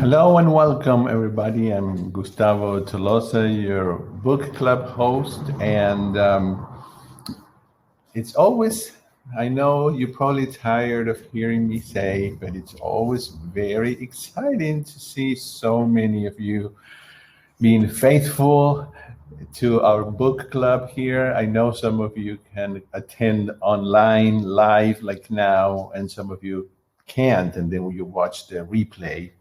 Hello and welcome, everybody. I'm Gustavo Tolosa, your book club host. And it's always, I know you're probably tired of hearing me say, but it's always very exciting to see so many of you being faithful to our book club here. I know some of you can attend online live like now, and some of you can't, and then you watch the replay.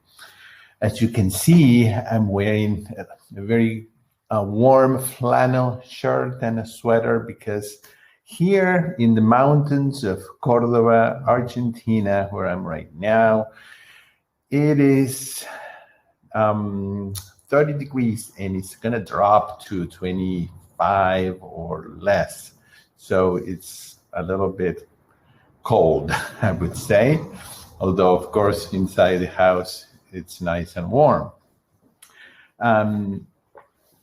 As you can see, I'm wearing a very warm flannel shirt and a sweater because here in the mountains of Córdoba, Argentina, where I'm right now, it is 30 degrees and it's going to drop to 25 or less. So it's a little bit cold, I would say. Although, of course, inside the house, it's nice and warm.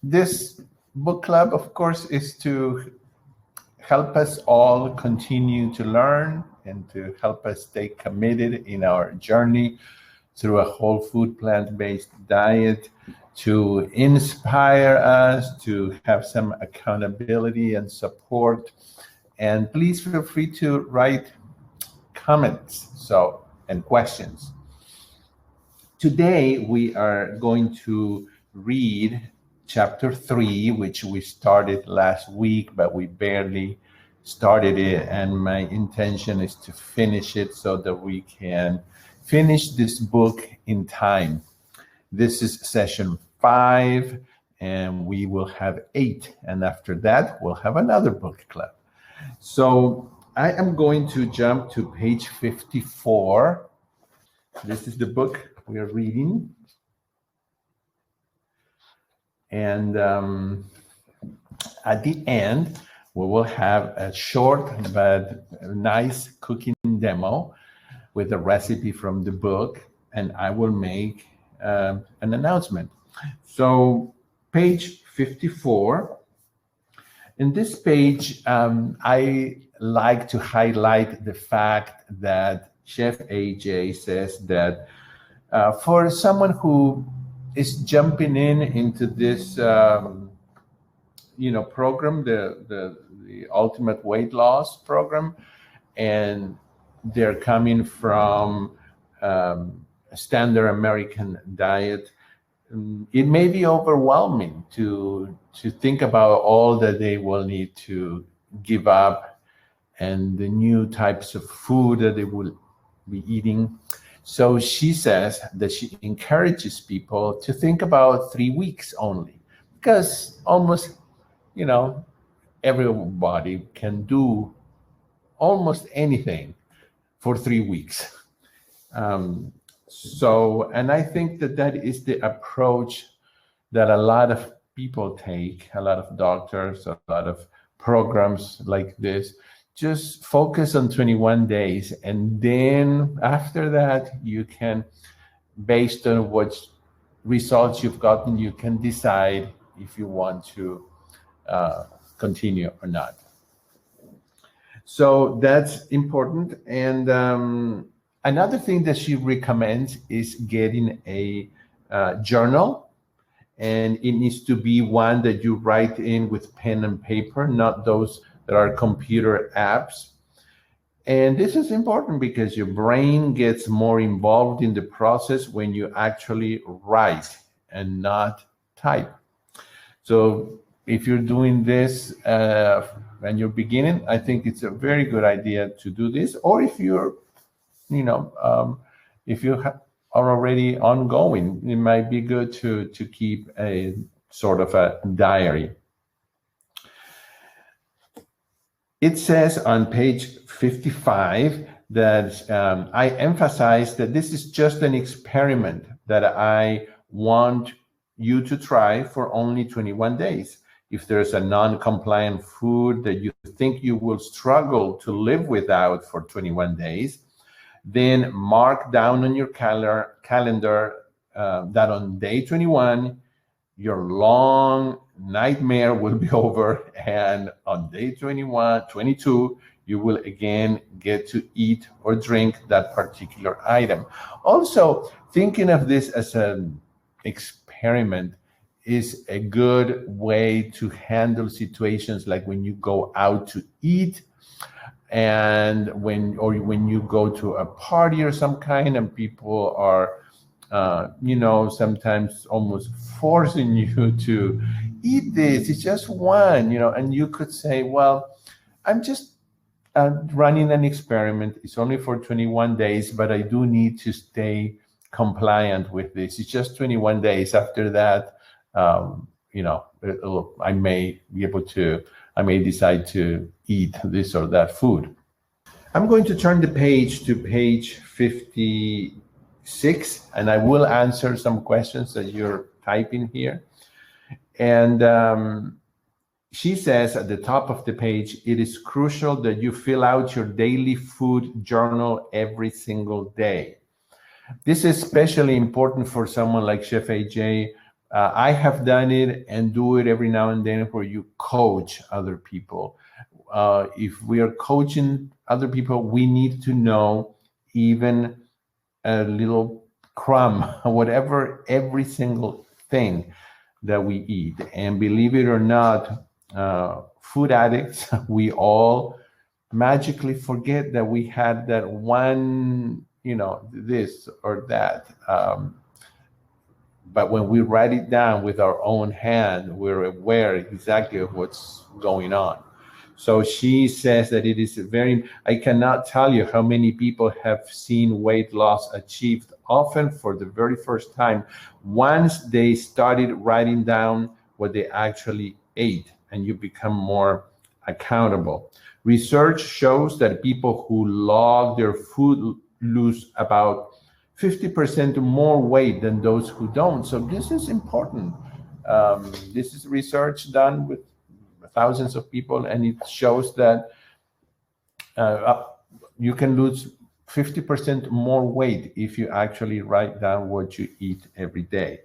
This book club, of course, is to help us all continue to learn and to help us stay committed in our journey through a whole food plant-based diet, to inspire us, to have some accountability and support. And please feel free to write comments and questions. Today, we are going to read chapter 3, which we started last week, but we barely started it. And my intention is to finish it so that we can finish this book in time. This is session 5, and we will have 8. And after that, we'll have another book club. So I am going to jump to page 54. This is the book we are reading. And at the end, we will have a short but nice cooking demo with a recipe from the book, and I will make an announcement. So page 54. In this page, I like to highlight the fact that Chef AJ says that for someone who is jumping into this, program, the Ultimate Weight Loss program, and they're coming from a standard American diet, it may be overwhelming to think about all that they will need to give up and the new types of food that they will be eating. So she says that she encourages people to think about 3 weeks only, because almost, everybody can do almost anything for 3 weeks. And I think that is the approach that a lot of people take, a lot of doctors, a lot of programs like this. Just focus on 21 days, and then after that, you can, based on what results you've gotten, you can decide if you want to continue or not. So that's important. And another thing that she recommends is getting a journal, and it needs to be one that you write in with pen and paper, not those that are computer apps. And this is important because your brain gets more involved in the process when you actually write and not type. So if you're doing this and you're beginning, I think it's a very good idea to do this. Or if you're, if you are already ongoing, it might be good to keep a sort of a diary. It says on page 55 that I emphasize that this is just an experiment that I want you to try for only 21 days. If there's a non-compliant food that you think you will struggle to live without for 21 days, then mark down on your calendar that on day 21, your long nightmare will be over, and on day 22, you will again get to eat or drink that particular item. Also, thinking of this as an experiment is a good way to handle situations like when you go out to eat, and when you go to a party or some kind, and people are sometimes almost forcing you to eat this. It's just one, and you could say, well, I'm just running an experiment. It's only for 21 days, but I do need to stay compliant with this. It's just 21 days. After that, I may decide to eat this or that food. I'm going to turn the page to page 56, and I will answer some questions that you're typing here. And she says at the top of the page, it is crucial that you fill out your daily food journal every single day. This is especially important for someone like Chef AJ. I have done it and do it every now and then where you coach other people. If we are coaching other people, we need to know even a little crumb, whatever, every single thing that we eat. And believe it or not, food addicts, we all magically forget that we had that one, this or that. But when we write it down with our own hand, we're aware exactly of what's going on. So she says that it is I cannot tell you how many people have seen weight loss achieved, often for the very first time, once they started writing down what they actually ate, and you become more accountable. Research shows that people who log their food lose about 50% more weight than those who don't. So this is important. This is research done with thousands of people, and it shows that you can lose 50% more weight if you actually write down what you eat every day.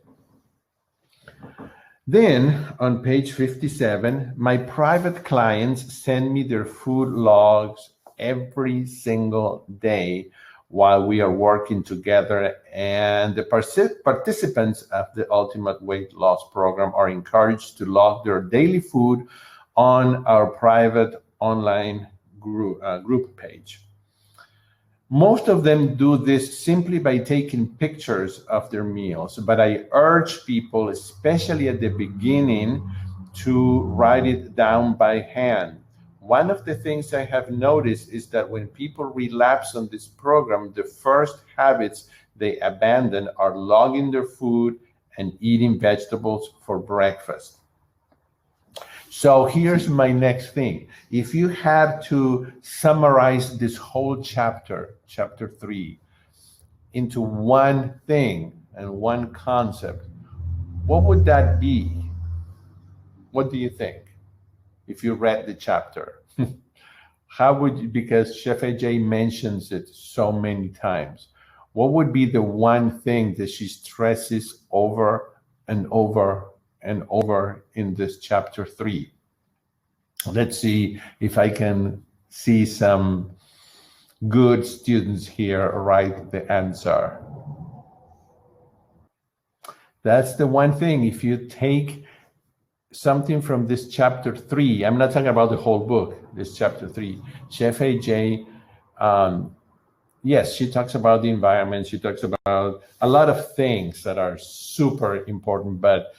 Then on page 57, my private clients send me their food logs every single day while we are working together, and the participants of the Ultimate Weight Loss Program are encouraged to log their daily food on our private online group page. Most of them do this simply by taking pictures of their meals, but I urge people, especially at the beginning, to write it down by hand. One of the things I have noticed is that when people relapse on this program, the first habits they abandon are logging their food and eating vegetables for breakfast. So here's my next thing. If you had to summarize this whole chapter, chapter 3, into one thing and one concept, what would that be? What do you think? If you read the chapter, how would you, because Chef AJ mentions it so many times, what would be the one thing that she stresses over and over and over in this chapter 3? Let's see if I can see some good students here write the answer. That's the one thing. If you take something from this chapter 3, I'm not talking about the whole book, this chapter 3, Chef AJ, yes, she talks about the environment, she talks about a lot of things that are super important, but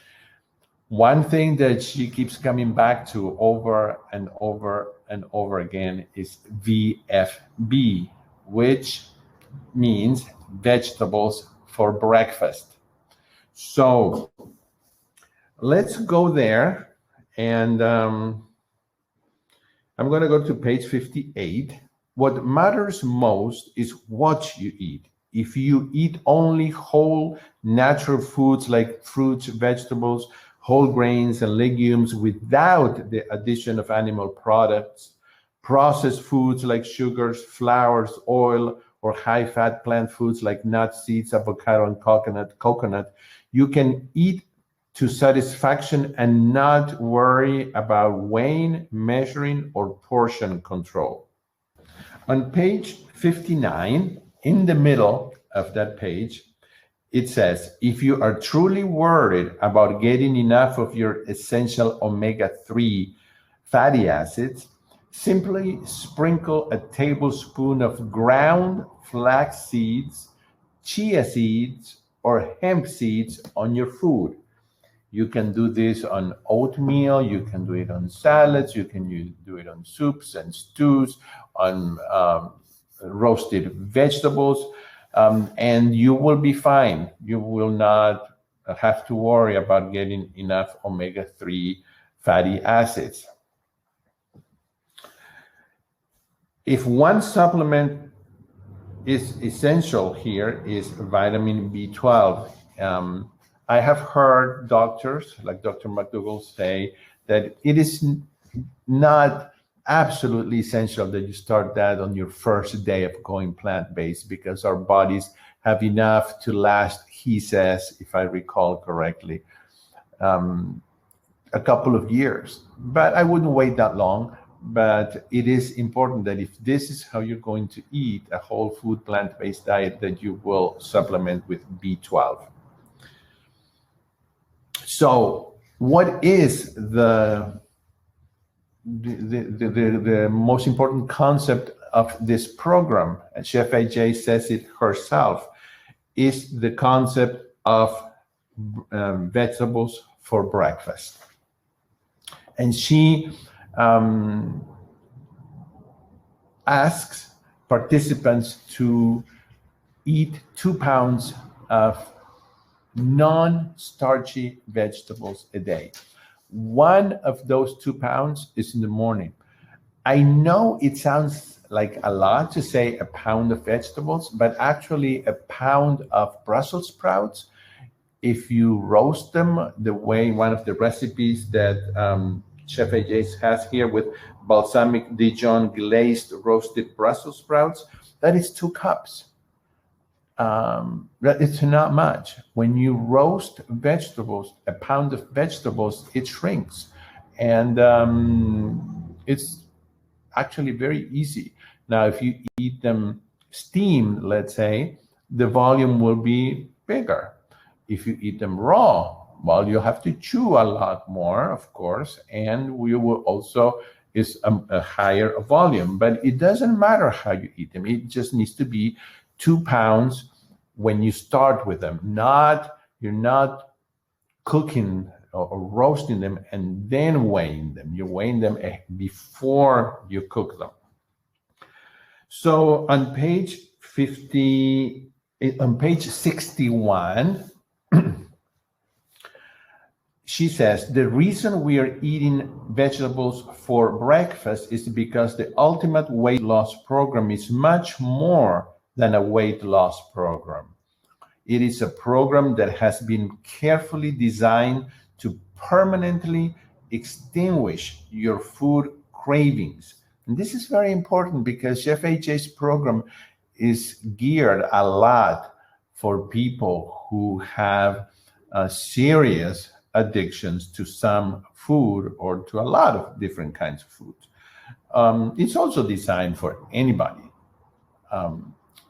one thing that she keeps coming back to over and over and over again is VFB, which means vegetables for breakfast. So let's go there, and I'm going to go to page 58. What matters most is what you eat. If you eat only whole natural foods like fruits, vegetables, whole grains, and legumes without the addition of animal products, processed foods like sugars, flours, oil, or high-fat plant foods like nuts, seeds, avocado, and coconut, you can eat to satisfaction and not worry about weighing, measuring, or portion control. On page 59, in the middle of that page, It says, if you are truly worried about getting enough of your essential omega-3 fatty acids, simply sprinkle a tablespoon of ground flax seeds, chia seeds, or hemp seeds on your food. You can do this on oatmeal, you can do it on salads, you can do it on soups and stews, on roasted vegetables, and you will be fine. You will not have to worry about getting enough omega-3 fatty acids. If one supplement is essential here is vitamin B12. I have heard doctors like Dr. McDougall say that it is not absolutely essential that you start that on your first day of going plant-based, because our bodies have enough to last, he says, if I recall correctly, a couple of years. But I wouldn't wait that long. But it is important that if this is how you're going to eat a whole food plant-based diet, that you will supplement with B12. So what is the most important concept of this program? And Chef AJ says it herself, is the concept of vegetables for breakfast. And she asks participants to eat 2 pounds of non-starchy vegetables a day. One of those 2 pounds is in the morning. I know it sounds like a lot to say a pound of vegetables, but actually a pound of Brussels sprouts, if you roast them the way one of the recipes that Chef AJ has here with balsamic Dijon glazed roasted Brussels sprouts, that is 2 cups. It's not much. When you roast vegetables, a pound of vegetables, it shrinks. And it's actually very easy. Now, if you eat them steamed, let's say, the volume will be bigger. If you eat them raw, well, you have to chew a lot more, of course, and we will also is a higher volume. But it doesn't matter how you eat them. It just needs to be 2 pounds when you start with them. You're not cooking or roasting them and then weighing them. You're weighing them before you cook them. So on page 61, she says, the reason we are eating vegetables for breakfast is because the ultimate weight loss program is much more than a weight loss program. It is a program that has been carefully designed to permanently extinguish your food cravings. And this is very important because Chef AJ's program is geared a lot for people who have serious addictions to some food or to a lot of different kinds of food. It's also designed for anybody.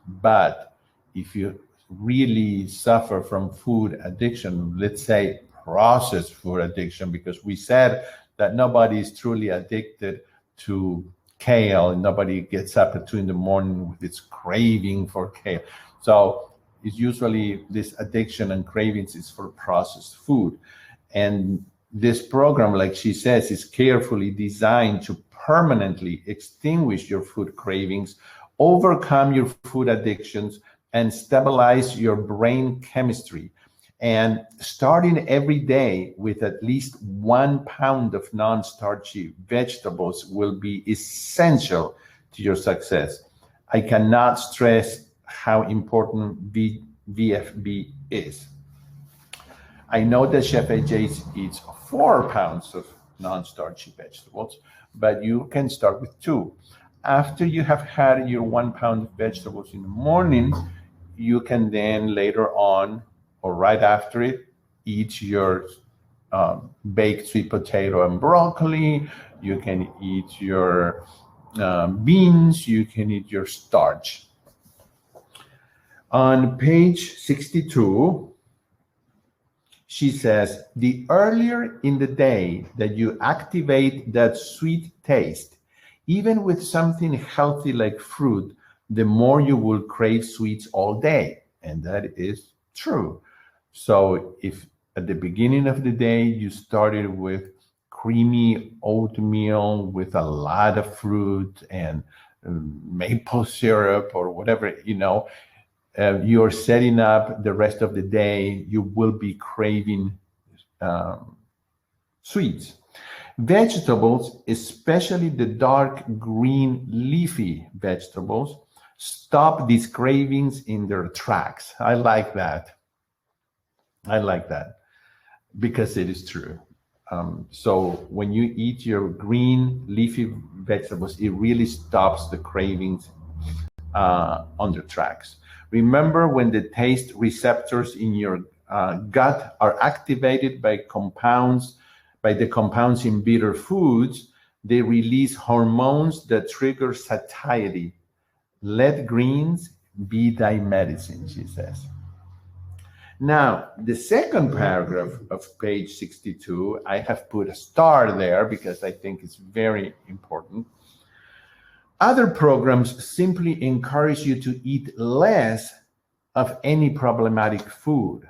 But if you really suffer from food addiction, let's say processed food addiction, because we said that nobody is truly addicted to kale and nobody gets up at 2 a.m. with its craving for kale. So it's usually this addiction and cravings is for processed food. And this program, like she says, is carefully designed to permanently extinguish your food cravings, overcome your food addictions, and stabilize your brain chemistry. And starting every day with at least 1 pound of non-starchy vegetables will be essential to your success. I cannot stress how important VFB is. I know that Chef AJ eats 4 pounds of non-starchy vegetables, but you can start with 2. After you have had your 1 pound of vegetables in the morning, you can then later on, or right after it, eat your baked sweet potato and broccoli. You can eat your beans. You can eat your starch. On page 62, she says, the earlier in the day that you activate that sweet taste, even with something healthy like fruit, the more you will crave sweets all day. And that is true. So if at the beginning of the day you started with creamy oatmeal with a lot of fruit and maple syrup or whatever, you're setting up the rest of the day, you will be craving um, sweets. Vegetables, especially the dark green leafy vegetables, stop these cravings in their tracks. I like that. I like that because it is true. So when you eat your green leafy vegetables, it really stops the cravings on their tracks. Remember, when the taste receptors in your gut are activated by the compounds in bitter foods, they release hormones that trigger satiety. Let greens be thy medicine, she says. Now, the second paragraph of page 62, I have put a star there because I think it's very important. Other programs simply encourage you to eat less of any problematic food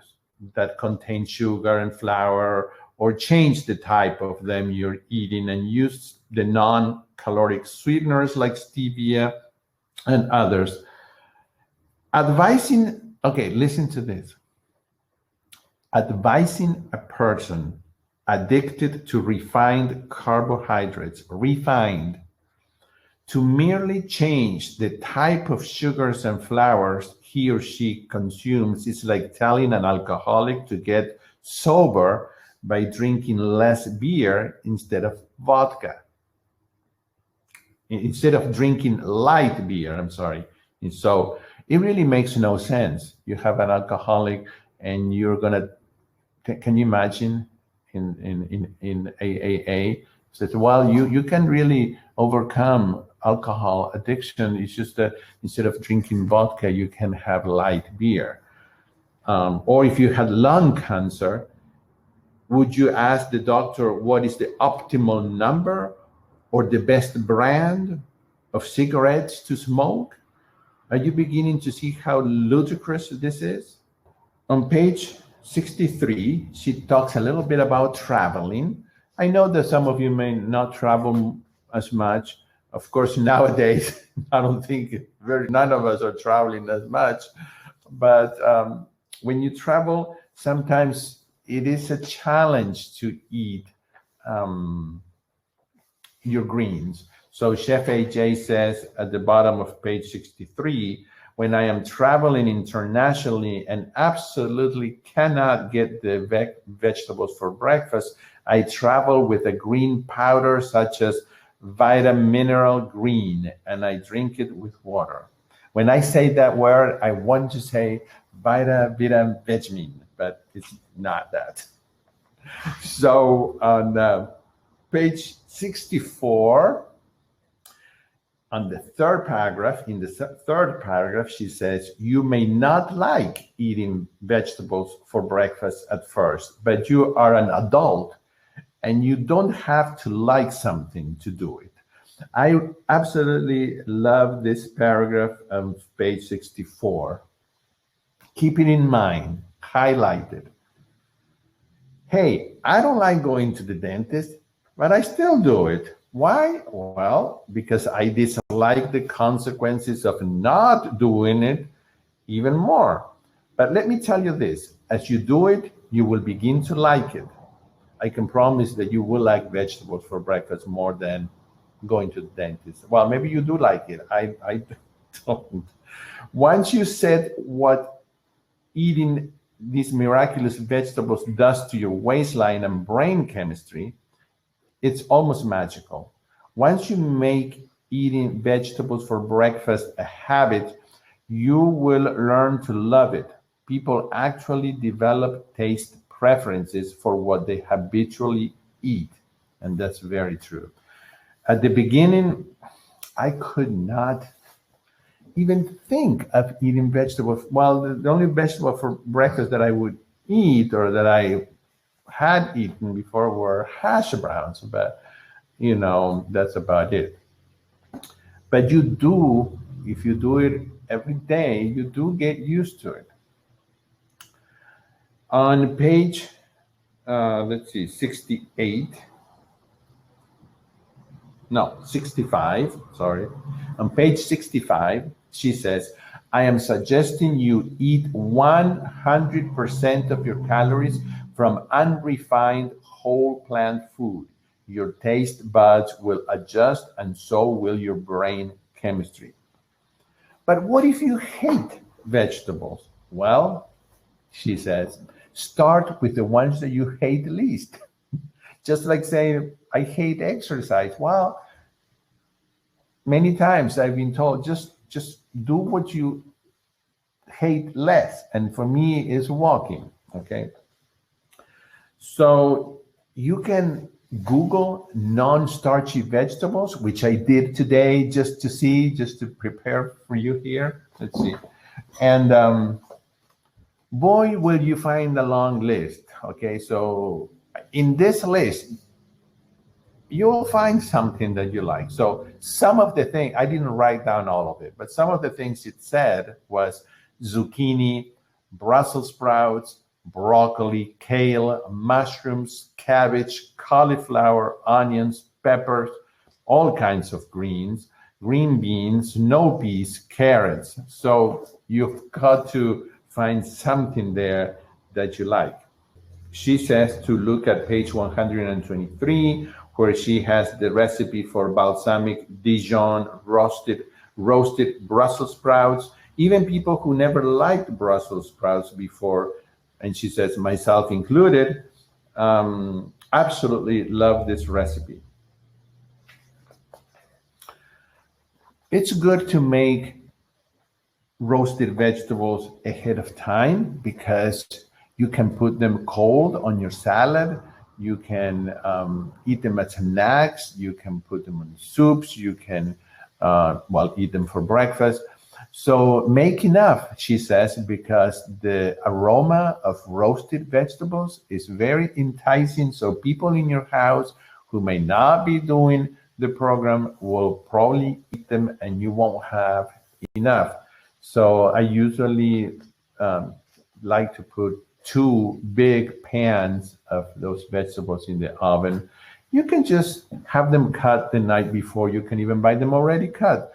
that contain sugar and flour, or change the type of them you're eating and use the non-caloric sweeteners like stevia and others. Okay, listen to this. Advising a person addicted to refined carbohydrates, to merely change the type of sugars and flours he or she consumes is like telling an alcoholic to get sober by drinking less beer instead of vodka. Instead of drinking light beer, I'm sorry. And so it really makes no sense. You have an alcoholic and you're going to, can you imagine in AAA? Says, well, you can really overcome alcohol addiction. It's just that instead of drinking vodka, you can have light beer. Or if you had lung cancer, would you ask the doctor what is the optimal number or the best brand of cigarettes to smoke? Are you beginning to see how ludicrous this is? On page 63, she talks a little bit about traveling. I know that some of you may not travel as much. Of course, nowadays, I don't think none of us are traveling as much. But when you travel, sometimes it is a challenge to eat your greens. So Chef AJ says at the bottom of page 63, when I am traveling internationally and absolutely cannot get the vegetables for breakfast, I travel with a green powder such as Vita Mineral Green, and I drink it with water. When I say that word, I want to say Vita Vitamin, but it's not that. So on page 64, on the third paragraph, in the third paragraph, she says, you may not like eating vegetables for breakfast at first, but you are an adult and you don't have to like something to do it. I absolutely love this paragraph of page 64. Keep it in mind, highlight it. Hey, I don't like going to the dentist, but I still do it. Why? Well, because I dislike the consequences of not doing it even more. But let me tell you this, as you do it, you will begin to like it. I can promise that you will like vegetables for breakfast more than going to the dentist. Well, maybe you do like it. I don't. Once you set what eating these miraculous vegetables does to your waistline and brain chemistry, it's almost magical. Once you make eating vegetables for breakfast a habit, you will learn to love it. People actually develop taste preferences for what they habitually eat. And that's very true. At the beginning, I could not even think of eating vegetables. Well, the only vegetable for breakfast that I would eat or that I had eaten before were hash browns, but that's about it. But you do, if you do it every day, you do get used to it. On page, let's see, 68, no, 65, sorry. On page 65, she says, I am suggesting you eat 100% of your calories from unrefined whole plant food. Your taste buds will adjust, and so will your brain chemistry. But what if you hate vegetables? Well, she says, start with the ones that you hate least. Just like saying, I hate exercise. Well, many times I've been told, just do what you hate less. And for me, is walking. Okay. So you can Google non-starchy vegetables, which I did today just to prepare for you here. Let's see. And boy, will you find a long list. Okay. So in this list, you'll find something that you like. So some of the things, I didn't write down all of it, but some of the things it said was zucchini, Brussels sprouts, broccoli, kale, mushrooms, cabbage, cauliflower, onions, peppers, all kinds of greens, green beans, no peas, carrots. So you've got to find something there that you like. She says to look at page 123, where she has the recipe for balsamic Dijon roasted Brussels sprouts. Even people who never liked Brussels sprouts before, and she says myself included, absolutely love this recipe. It's good to make roasted vegetables ahead of time because you can put them cold on your salad. You can eat them as snacks. You can put them in soups. You can, eat them for breakfast. So make enough, she says, because the aroma of roasted vegetables is very enticing. So people in your house who may not be doing the program will probably eat them and you won't have enough. So I usually like to put 2 big pans of those vegetables in the oven. You can just have them cut the night before. You can even buy them already cut.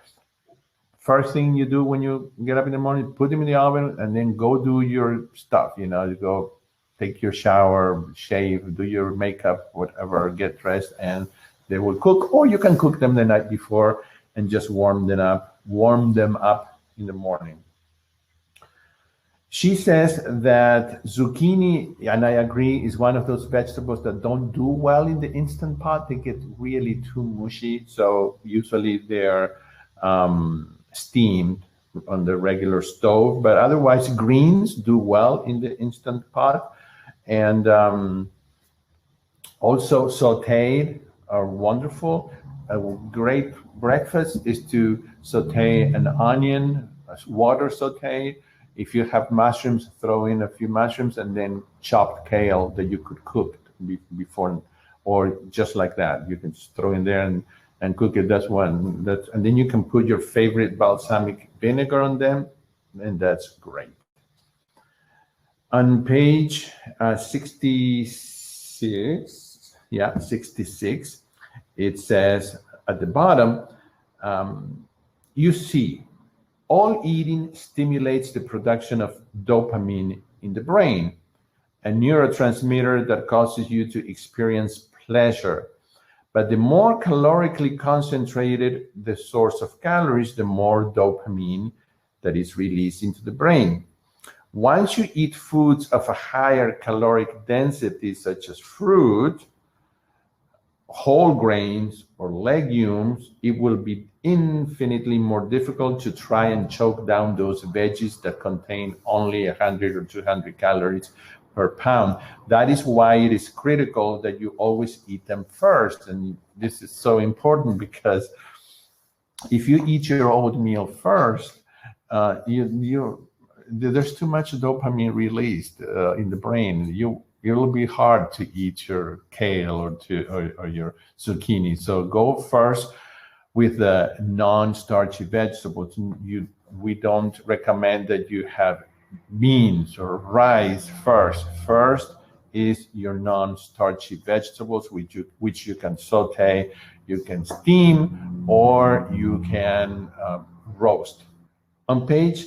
First thing you do when you get up in the morning, put them in the oven and then go do your stuff. You go take your shower, shave, do your makeup, whatever, get dressed, and they will cook. Or you can cook them the night before and just warm them up in the morning. She says that zucchini, and I agree, is one of those vegetables that don't do well in the Instant Pot. They get really too mushy. So usually they're steamed on the regular stove. But otherwise, greens do well in the Instant Pot. And also sauteed are wonderful. A great breakfast is to saute an onion, water saute. If you have mushrooms, throw in a few mushrooms and then chopped kale that you could cook before, or just like that. You can just throw in there and cook it. That's one. And then you can put your favorite balsamic vinegar on them, and that's great. On page 66, 66, it says at the bottom, you see, all eating stimulates the production of dopamine in the brain, a neurotransmitter that causes you to experience pleasure. But the more calorically concentrated the source of calories, the more dopamine that is released into the brain. Once you eat foods of a higher caloric density, such as fruit, whole grains, or legumes, it will be infinitely more difficult to try and choke down those veggies that contain only 100 or 200 calories per pound. That is why it is critical that you always eat them first. And this is so important because if you eat your oatmeal first, there's too much dopamine released in the brain. It'll be hard to eat your kale or your zucchini. So go first with the non-starchy vegetables. We don't recommend that you have beans or rice first. First is your non-starchy vegetables, which you can saute, you can steam, or you can roast. On page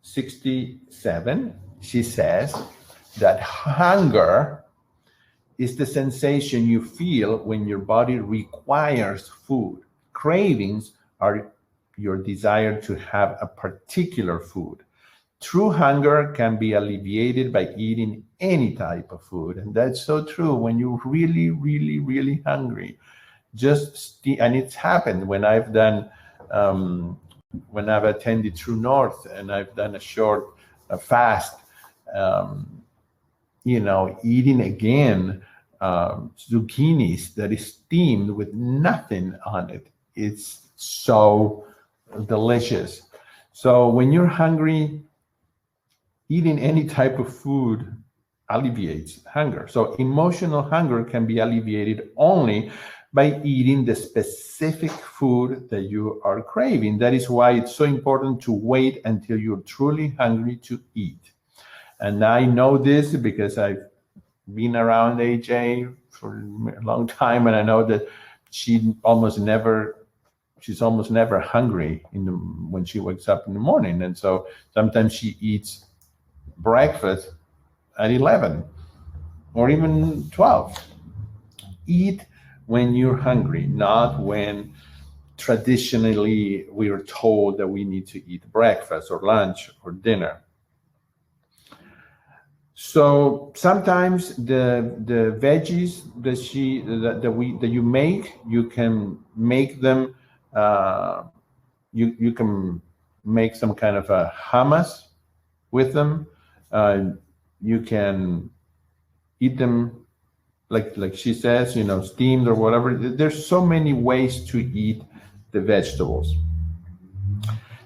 67, she says that hunger is the sensation you feel when your body requires food. Cravings are your desire to have a particular food. True hunger can be alleviated by eating any type of food. And that's so true. When you're really, really, really hungry, and it's happened when I've attended True North and I've done a short fast, eating again zucchinis that is steamed with nothing on it. It's so delicious. So when you're hungry, eating any type of food alleviates hunger. So emotional hunger can be alleviated only by eating the specific food that you are craving. That is why it's so important to wait until you're truly hungry to eat. And I know this because I've been around AJ for a long time, and I know that she's almost never hungry when she wakes up in the morning. And so sometimes she eats breakfast at 11 or even 12. Eat when you're hungry, not when traditionally we are told that we need to eat breakfast or lunch or dinner. So sometimes the veggies that you make, you can make them. You can make some kind of a hummus with them. You can eat them like she says, steamed or whatever. There's so many ways to eat the vegetables.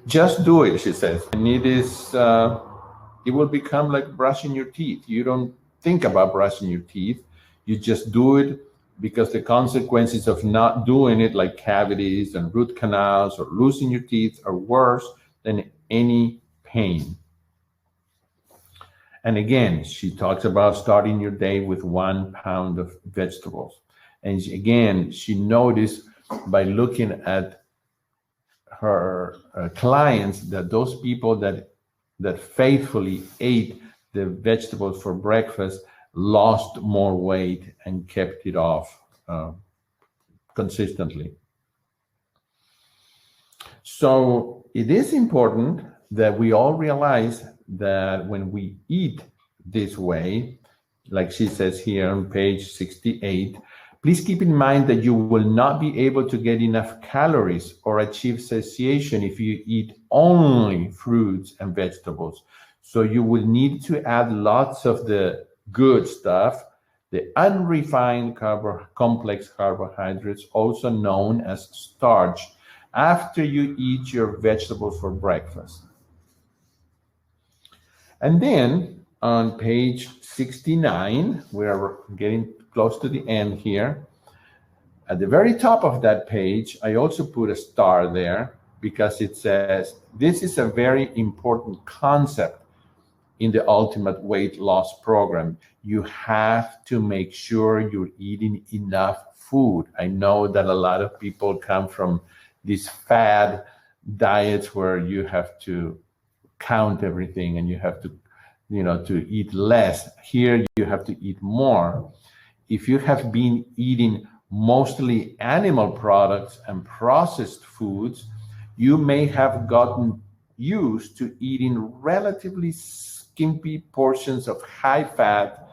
Just do it, she says. And it will become like brushing your teeth. You don't think about brushing your teeth. You just do it because the consequences of not doing it, like cavities and root canals or losing your teeth, are worse than any pain. And again, she talks about starting your day with 1 pound of vegetables. And she noticed by looking at her clients that those people that faithfully ate the vegetables for breakfast lost more weight and kept it off consistently. So it is important that we all realize that when we eat this way, like she says here on page 68, please keep in mind that you will not be able to get enough calories or achieve satiation if you eat only fruits and vegetables. So you will need to add lots of the good stuff, the unrefined complex carbohydrates, also known as starch, after you eat your vegetables for breakfast. And then on page 69, we're getting close to the end here. At the very top of that page, I also put a star there because it says, this is a very important concept in the Ultimate Weight Loss Program. You have to make sure you're eating enough food. I know that a lot of people come from these fad diets where you have to count everything and you have to, to eat less. Here you have to eat more. If you have been eating mostly animal products and processed foods, you may have gotten used to eating relatively skimpy portions of high-fat,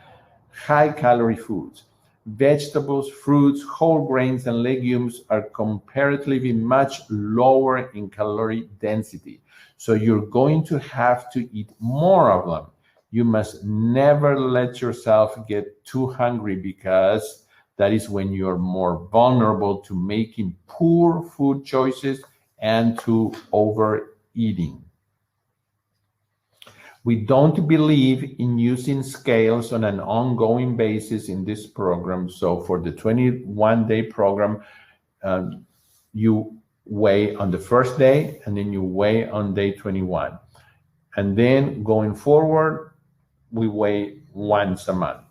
high-calorie foods. Vegetables, fruits, whole grains, and legumes are comparatively much lower in calorie density. So you're going to have to eat more of them. You must never let yourself get too hungry because that is when you're more vulnerable to making poor food choices and to overeating. We don't believe in using scales on an ongoing basis in this program. So for the 21-day program, you weigh on the first day, and then you weigh on day 21. And then going forward, we weigh once a month.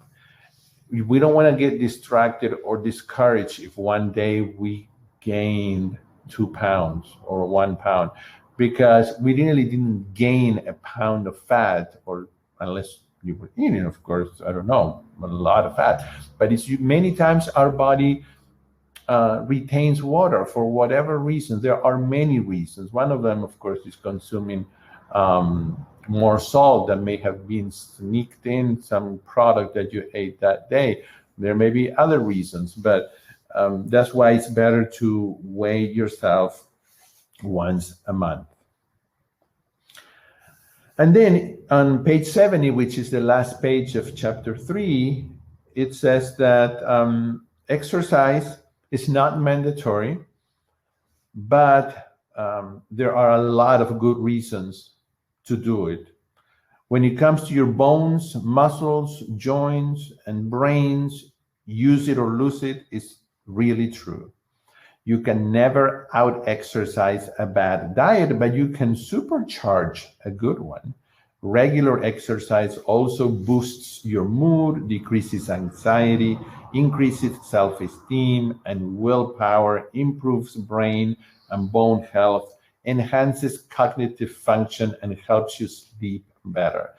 We don't want to get distracted or discouraged if one day we gain 2 pounds or 1 pound, because we really didn't gain a pound of fat, or unless you were eating, of course, I don't know, a lot of fat. But it's many times our body retains water for whatever reason. There are many reasons. One of them, of course, is consuming more salt that may have been sneaked in some product that you ate that day. There may be other reasons, but that's why it's better to weigh yourself once a month. And then on page 70, which is the last page of chapter 3, it says that exercise is not mandatory, but there are a lot of good reasons to do it. When it comes to your bones, muscles, joints, and brains, use it or lose it is really true. You can never out-exercise a bad diet, but you can supercharge a good one. Regular exercise also boosts your mood, decreases anxiety, increases self-esteem and willpower, improves brain and bone health, enhances cognitive function, and helps you sleep better.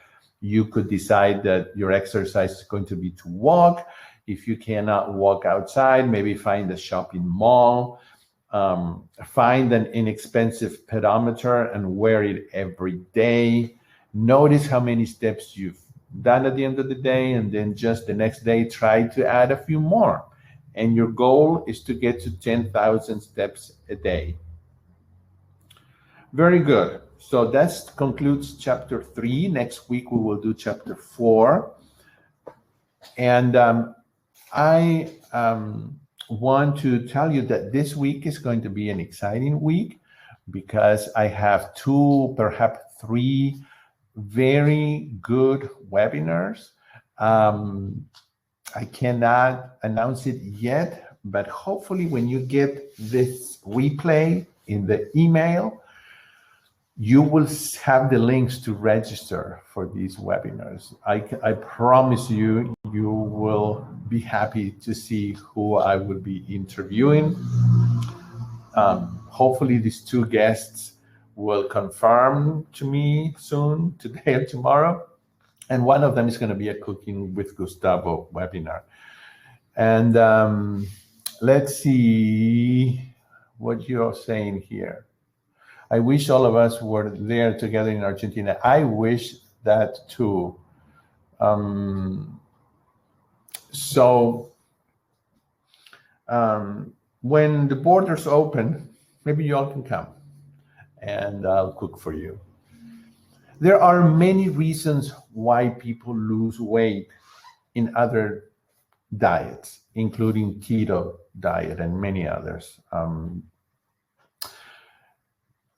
You could decide that your exercise is going to be to walk. If you cannot walk outside, maybe find a shopping mall, find an inexpensive pedometer and wear it every day. Notice how many steps you've done at the end of the day, and then just the next day, try to add a few more. And your goal is to get to 10,000 steps a day. Very good. So that concludes chapter 3. Next week, we will do chapter 4. And I want to tell you that this week is going to be an exciting week, because I have 2, perhaps 3 very good webinars. I cannot announce it yet, but hopefully when you get this replay in the email, you will have the links to register for these webinars. I promise you, you will be happy to see who I will be interviewing. Hopefully these 2 guests will confirm to me soon, today or tomorrow. And one of them is going to be a Cooking with Gustavo webinar. And let's see what you're saying here. I wish all of us were there together in Argentina. I wish that too. When the borders open, maybe you all can come and I'll cook for you. There are many reasons why people lose weight in other diets, including keto diet and many others.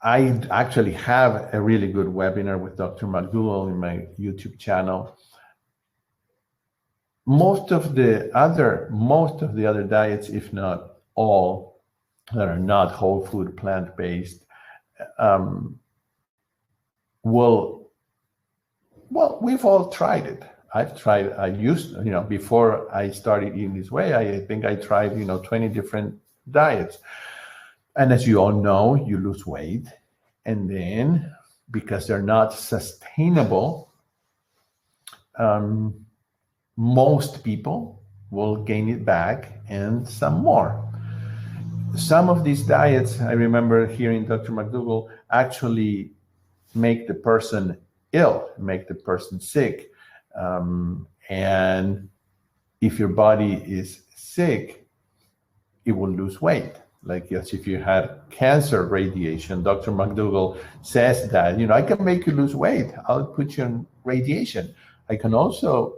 I actually have a really good webinar with Dr. McDougall in my YouTube channel. Most of the other diets, if not all, that are not whole food, plant-based, we've all tried it. Before I started eating this way, I think I tried, 20 different diets. And as you all know, you lose weight. And then, because they're not sustainable, most people will gain it back and some more. Some of these diets, I remember hearing Dr. McDougall, actually make the person ill, make the person sick. And if your body is sick, it will lose weight. Like, yes, if you had cancer radiation, Dr. McDougall says that, I can make you lose weight. I'll put you on radiation. I can also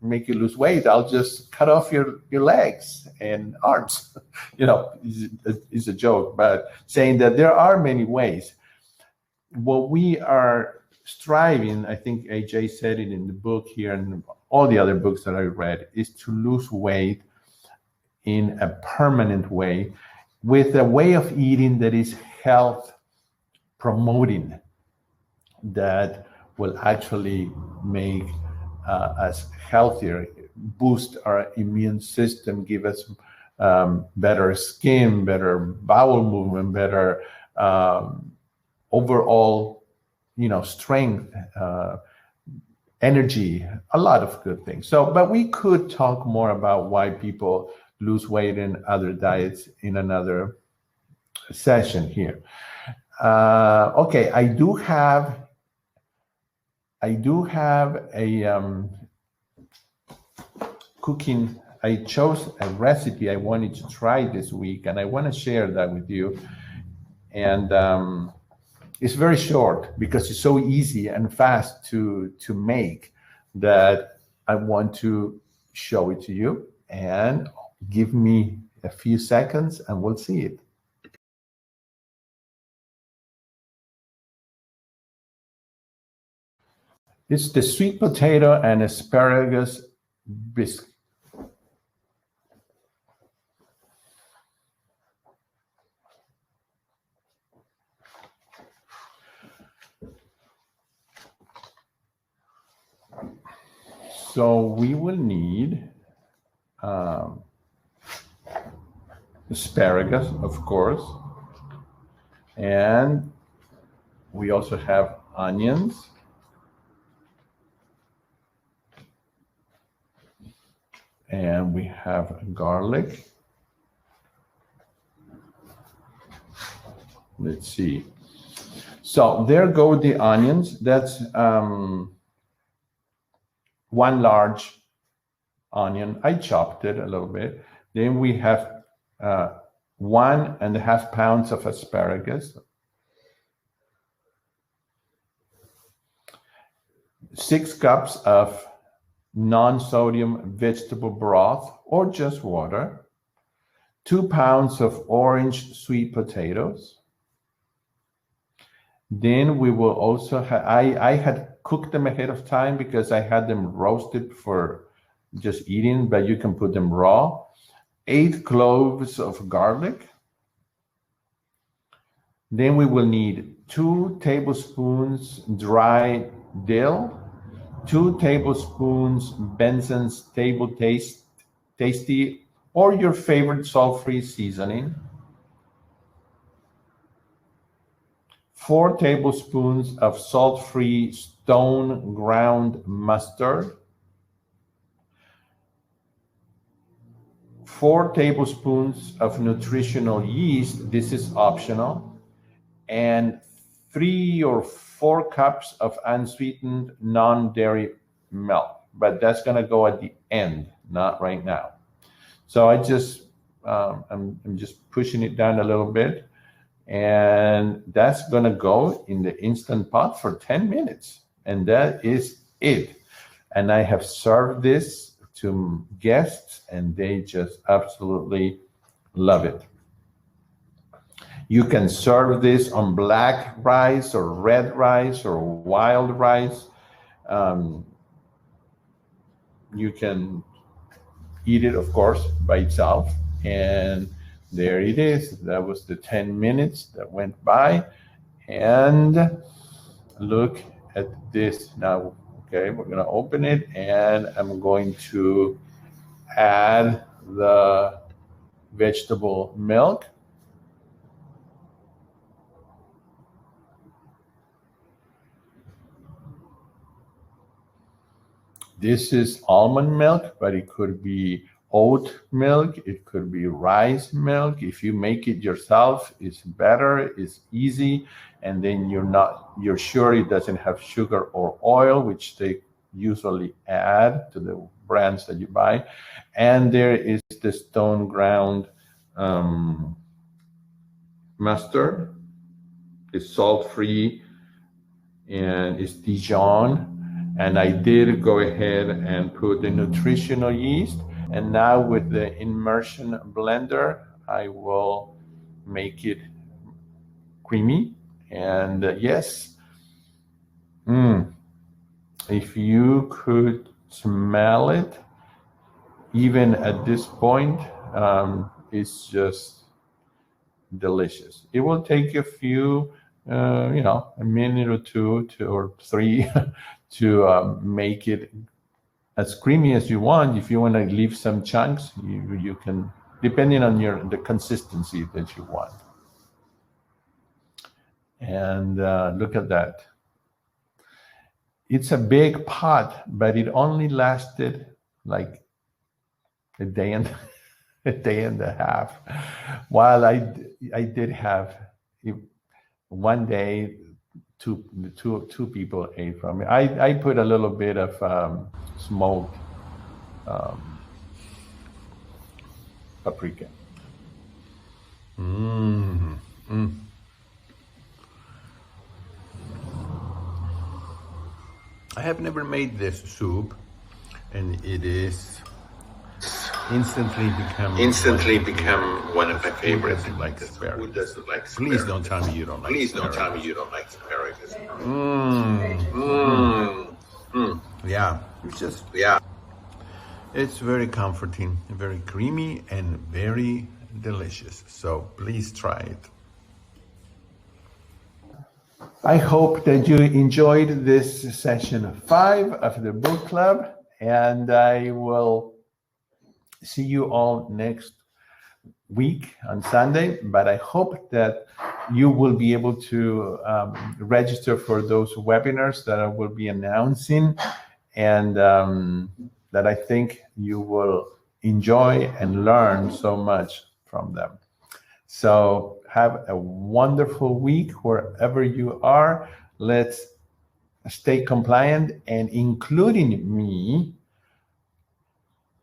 make you lose weight. I'll just cut off your legs and arms. It's a joke, but saying that there are many ways. What we are striving, I think AJ said it in the book here and all the other books that I read, is to lose weight in a permanent way with a way of eating that is health promoting, that will actually make us healthier, boost our immune system, give us better skin, better bowel movement, better overall, strength, energy, a lot of good things. So, but we could talk more about why people lose weight in other diets in another session here. Okay, I do have a cooking. I chose a recipe I wanted to try this week, and I want to share that with you. And it's very short because it's so easy and fast to make that I want to show it to you. And give me a few seconds, and we'll see it. It's the sweet potato and asparagus bisque. So we will need asparagus, of course, and we also have onions. And we have garlic. Let's see. So there go the onions. That's one large onion. I chopped it a little bit. Then we have 1.5 pounds of asparagus, 6 cups of non-sodium vegetable broth or just water, 2 pounds of orange sweet potatoes. Then we will also have, I had cooked them ahead of time because I had them roasted for just eating, but you can put them raw. 8 cloves of garlic. Then we will need 2 tablespoons dry dill, 2 tablespoons Benson's Table Tasty or your favorite salt-free seasoning, 4 tablespoons of salt-free stone ground mustard, 4 tablespoons of nutritional yeast, this is optional, and 3 or 4 cups of unsweetened non-dairy milk, but that's going to go at the end, not right now. So I just I'm just pushing it down a little bit, and that's going to go in the Instant Pot for 10 minutes, and that is it. And I have served this to guests, and they just absolutely love it. You can serve this on black rice or red rice or wild rice. You can eat it, of course, by itself. And there it is. That was the 10 minutes that went by. And look at this now. Okay, we're going to open it, and I'm going to add the vegetable milk. This is almond milk, but it could be oat milk, it could be rice milk. If you make it yourself, it's better, it's easy, and then you're sure it doesn't have sugar or oil, which they usually add to the brands that you buy. And there is the stone ground mustard. It's salt-free and it's Dijon. And I did go ahead and put the nutritional yeast. And now with the immersion blender, I will make it creamy. And yes, If you could smell it, even at this point, it's just delicious. It will take a few, a minute or two or three to make it as creamy as you want. If you want to leave some chunks, you can, depending on the consistency that you want. And look at that. It's a big pot, but it only lasted like a day and a day and a half. While I did have one day, two people ate from it. I put a little bit of smoked paprika. I have never made this soup, and it is instantly become one of my favorites. Like asparagus. Who doesn't like asparagus? Please don't tell me you don't like asparagus. Please don't tell me you don't like asparagus. Yeah, it's very comforting, very creamy, and very delicious. So please try it. I hope that you enjoyed this session 5 of the book club, and I will see you all next week on Sunday. But I hope that you will be able to register for those webinars that I will be announcing, and that I think you will enjoy and learn so much from them. So have a wonderful week wherever you are. Let's stay compliant, and including me,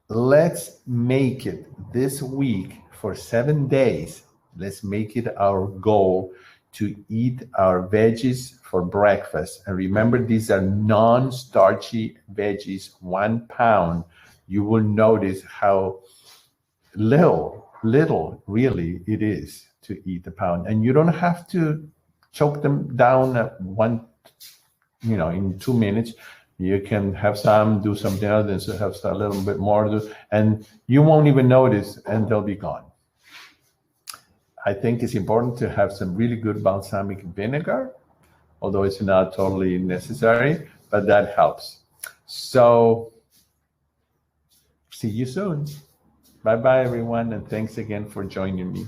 let's make it this week for 7 days. Let's make it our goal to eat our veggies for breakfast. And remember, these are non-starchy veggies, 1 pound. You will notice how little really it is to eat a pound. And you don't have to choke them down at in 2 minutes. You can have some, do something else, and have a little bit more, and you won't even notice, and they'll be gone. I think it's important to have some really good balsamic vinegar, although it's not totally necessary, but that helps. So see you soon. Bye-bye, everyone, and thanks again for joining me.